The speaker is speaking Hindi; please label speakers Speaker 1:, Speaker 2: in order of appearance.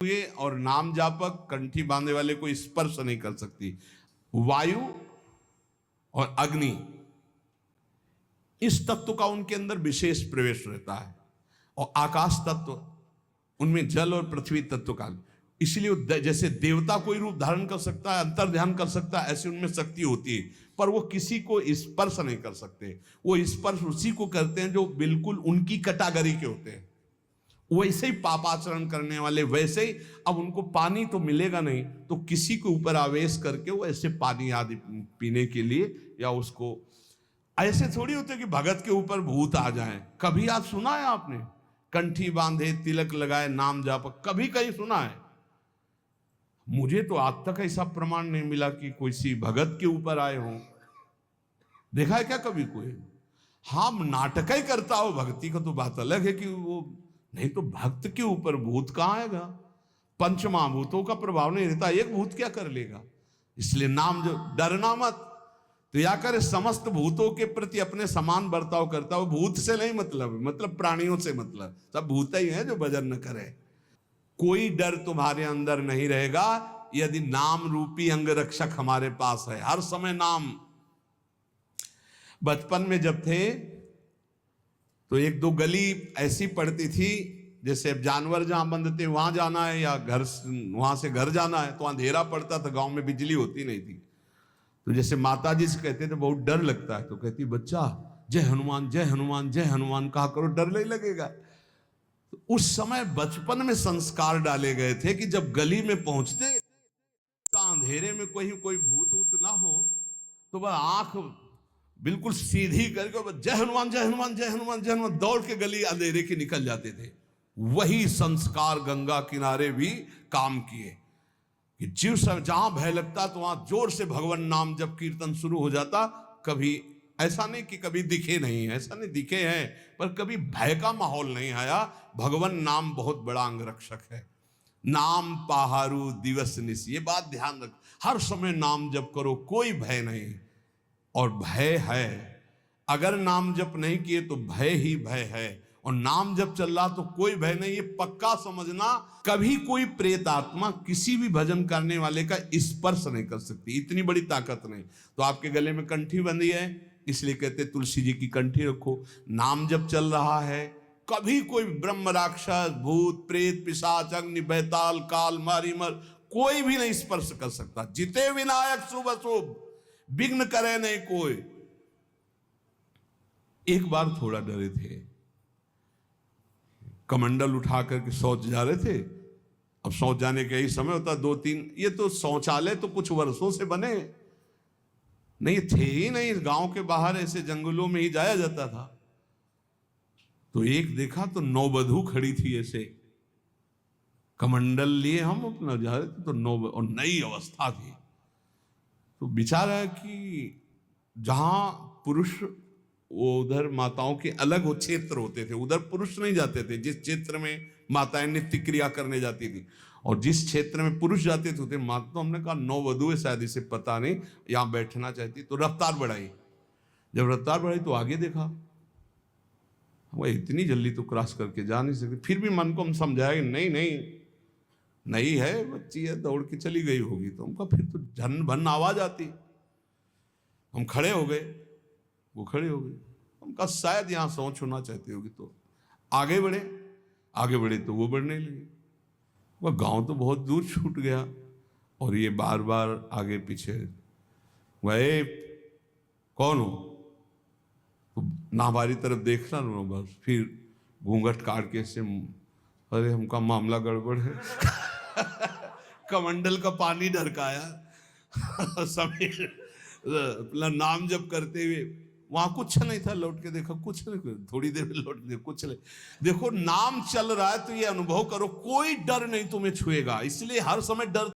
Speaker 1: हुए और नाम जापक कंठी बांधे वाले को स्पर्श नहीं कर सकती। वायु और अग्नि, इस तत्व का उनके अंदर विशेष प्रवेश रहता है, और आकाश तत्व, उनमें जल और पृथ्वी तत्व का, इसलिए जैसे देवता कोई रूप धारण कर सकता है, अंतर ध्यान कर सकता है, ऐसे उनमें शक्ति होती है, पर वो किसी को स्पर्श नहीं कर सकते। वो स्पर्श उसी को करते हैं जो बिल्कुल उनकी कैटेगरी के होते हैं। वैसे ही पापाचरण करने वाले, वैसे ही अब उनको पानी तो मिलेगा नहीं, तो किसी के ऊपर आवेश करके वो ऐसे पानी आदि पीने के लिए, या उसको ऐसे थोड़ी होते कि भगत के ऊपर भूत आ जाए। कभी आज सुना है आपने कंठी बांधे तिलक लगाए नाम जापक, कभी कहीं सुना है? मुझे तो आज तक ऐसा प्रमाण नहीं मिला कि कोई सी भगत के ऊपर आए हो। देखा है क्या कभी कोई? हाँ, नाटक ही करता हो भक्ति का तो बात अलग है कि वो, नहीं तो भक्त के ऊपर भूत कहां आएगा? पंचमहाभूतों का प्रभाव नहीं रहता, एक भूत क्या कर लेगा? इसलिए नाम जो, डरना मत। तो या करे समस्त भूतों के प्रति अपने समान बर्ताव करता हो। भूत से नहीं मतलब प्राणियों से मतलब, सब भूत ही है जो भजन न करे। कोई डर तुम्हारे अंदर नहीं रहेगा यदि नाम रूपी अंगरक्षक हमारे पास है। हर समय नाम। बचपन में जब थे तो एक दो गली ऐसी पड़ती थी, जैसे अब जानवर जहां बंधते वहां जाना है, या घर वहां से घर जाना है, तो अंधेरा पड़ता था, गांव में बिजली होती नहीं थी। तो जैसे माता जी से कहते थे बहुत डर लगता है, तो कहती बच्चा जय हनुमान जय हनुमान जय हनुमान कहा करो, डर नहीं लगेगा। तो उस समय बचपन में संस्कार डाले गए थे कि जब गली में पहुंचते अंधेरे में कोई भूत वूत ना हो, तो वह आंख बिल्कुल सीधी करके जय हनुमान जय हनुमान जय हनुमान जय हनुमान दौड़ के गली अंधेरे की निकल जाते थे। वही संस्कार गंगा किनारे भी काम किए कि जीव सब जहां भय लगता तो वहां जोर से भगवान नाम जब कीर्तन शुरू हो जाता। कभी ऐसा नहीं कि कभी दिखे नहीं, ऐसा नहीं, दिखे हैं, पर कभी भय का माहौल नहीं आया। भगवान नाम बहुत बड़ा अंगरक्षक है। नाम पहारू दिवस निश, ये बात ध्यान रख। हर समय नाम जप करो, कोई भय नहीं। और भय है, अगर नाम जप नहीं किए तो भय ही भय है, और नाम जप चल रहा तो कोई भय नहीं। ये पक्का समझना, कभी कोई प्रेत आत्मा किसी भी भजन करने वाले का स्पर्श नहीं कर सकती, इतनी बड़ी ताकत नहीं। तो आपके गले में कंठी बंधी है, इसलिए कहते तुलसी जी की कंठी रखो। नाम जप चल रहा है, कभी कोई ब्रह्म राक्षस भूत प्रेत पिशाच अग्नि बैताल काल मारी मर कोई भी नहीं स्पर्श कर सकता। जिते विनायक शुभ अशुभ विघ्न करे नहीं कोई। एक बार थोड़ा डरे थे, कमंडल उठा करके शौच जा रहे थे। अब शौच जाने का यही समय होता, 2-3, ये तो शौचालय तो कुछ वर्षों से बने नहीं थे ही नहीं, गांव के बाहर ऐसे जंगलों में ही जाया जाता था। तो एक देखा तो नौबधू खड़ी थी, ऐसे कमंडल लिए हम अपना जा रहे थे, तो और नई अवस्था थी। तो विचार है कि जहां पुरुष, वो उधर माताओं के अलग वो क्षेत्र होते थे, उधर पुरुष नहीं जाते थे। जिस क्षेत्र में माताएं नित्य क्रिया करने जाती थी, और जिस क्षेत्र में पुरुष जाते थे माता, तो हमने कहा नौवधू है शायद, इसे पता नहीं यहां बैठना चाहती। तो रफ्तार बढ़ाई, जब रफ्तार बढ़ाई तो आगे देखा वह इतनी जल्दी तो क्रॉस करके जा नहीं सकती। फिर भी मन को हम समझाया नहीं नहीं नहीं है, बच्ची है, दौड़ के चली गई होगी। तो हमका फिर तो झन भन आवाज आती। हम खड़े हो गए, वो खड़े हो गए। हमका शायद यहाँ सोच होना चाहती होगी। तो आगे बढ़े तो वो बढ़ने लगे। वह गांव तो बहुत दूर छूट गया, और ये बार बार आगे पीछे। वह कौन हो? तो ना हमारी तरफ देखना ना, बस फिर घूंघट काट के से, अरे हमका मामला गड़बड़ है। कमंडल का पानी ढरकाया समीर अपना नाम जप करते हुए। वहां कुछ नहीं था, लौट के देखा कुछ नहीं, थोड़ी देर में लौट के कुछ नहीं। देखो नाम चल रहा है तो ये अनुभव करो, कोई डर नहीं तुम्हें छुएगा। इसलिए हर समय डर